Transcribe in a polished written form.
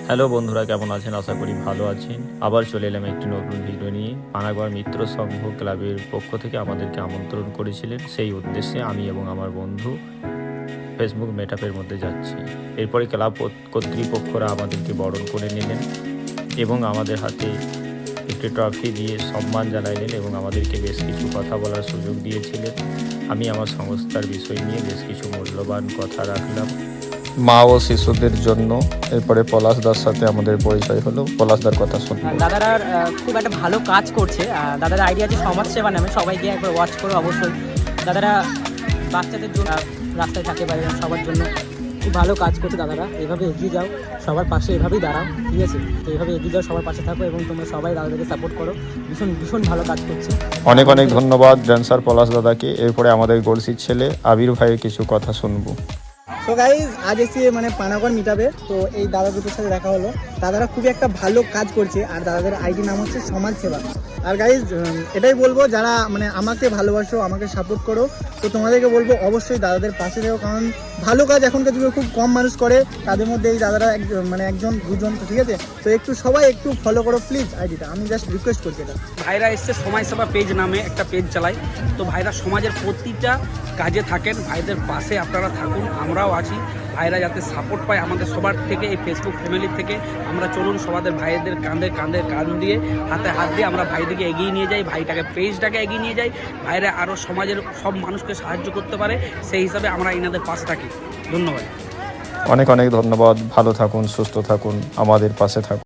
Hello বন্ধুরা, কেমন আছেন? আশা করি ভালো আছেন। আবার চলে এলাম একটি নতুন ভিডিও নিয়ে। পানাগড় মিত্র সংঘ ক্লাবের পক্ষ থেকে আমাদেরকে আমন্ত্রণ করেছিলেন, সেই উদ্দেশ্যে আমি এবং আমার বন্ধু ফেসবুক মিটআপের মধ্যে যাচ্ছি। এরপরে ক্লাব কর্তৃপক্ষরা আমাদেরকে বরণ করে নিলেন এবং আমাদের হাতে একটি ট্রফি দিয়ে সম্মান জানাইলেন এবং আমাদেরকে বেশ কিছু কথা বলার সুযোগ দিয়েছিলেন। আমি আমার সংস্থার বিষয় নিয়ে বেশ কিছু মূল্যবান কথা রাখলাম মা ও শিশুদের জন্য। এরপরে পলাশদার সাথে আমাদের পরিচয় হলো। পলাশদার কথা শুনবো। দাদারা খুব একটা ভালো কাজ করছে। দাদার আইডিয়া আছে সমাজ সেবা নামে, সবাইকে একবার ওয়াচ করো অবশ্যই। দাদারা বাচ্চাদের জন্য রাস্তায় থাকে বাইরে সবার জন্য খুব ভালো কাজ করছে। দাদারা এভাবে এগিয়ে যাও, সবার পাশে এভাবেই দাঁড়াও, ঠিক আছে? এইভাবে এগিয়ে যাও, সবার পাশে থাকো এবং তোমরা সবাই দাদাদেরকে সাপোর্ট করো। ভীষণ ভীষণ ভালো কাজ করছে। অনেক অনেক ধন্যবাদ ড্যান্সার পলাশ দাদাকে। এরপরে আমাদের গলসির ছেলে আবির ভাইয়ের কিছু কথা শুনবো। তো গাইজ আজ এসে পানাগড় মিটাবে, তো এই দাদা দুটোর সাথে দেখা হলো। দাদারা খুবই একটা ভালো কাজ করছে আর দাদাদের আইডি নাম হচ্ছে সমাজ সেবা। আর গাইজ এটাই বলবো, যারা আমাকে ভালোবাসো, আমাকে সাপোর্ট করো, তো তোমাদেরকে বলবো অবশ্যই দাদাদের পাশে থেকো, কারণ ভালো কাজ এখনকার যুগে খুব কম মানুষ করে। তাদের মধ্যে এই দাদারা একজন দুজন, তো ঠিক আছে? তো সবাই একটু ফলো করো প্লিজ আইডিটা, আমি জাস্ট রিকোয়েস্ট করছি এটা। ভাইরা এসছে সমাজ সেবা পেজ নামে একটা পেজ চালায়। তো ভাইরা সমাজের প্রতিটা কাজে থাকেন, ভাইদের পাশে আপনারা থাকুন, আমরাও আছি। ভাইরা যাতে সাপোর্ট পায় আমাদের সবার থেকে, এই ফেসবুক ফ্যামিলির থেকে। আমরা চলুন সবাদের ভাইদের কাঁধে কাঁধ দিয়ে, হাতে হাত দিয়ে আমরা ভাইদেরকে এগিয়ে নিয়ে যাই, পেজটাকে এগিয়ে নিয়ে যাই। ভাইরা আরও সমাজের সব মানুষকে সাহায্য করতে পারে, সেই হিসাবে আমরা এনাদের পাশে থাকি। ধন্যবাদ। অনেক অনেক ধন্যবাদ। ভালো থাকুন, সুস্থ থাকুন, আমাদের পাশে থাকুন।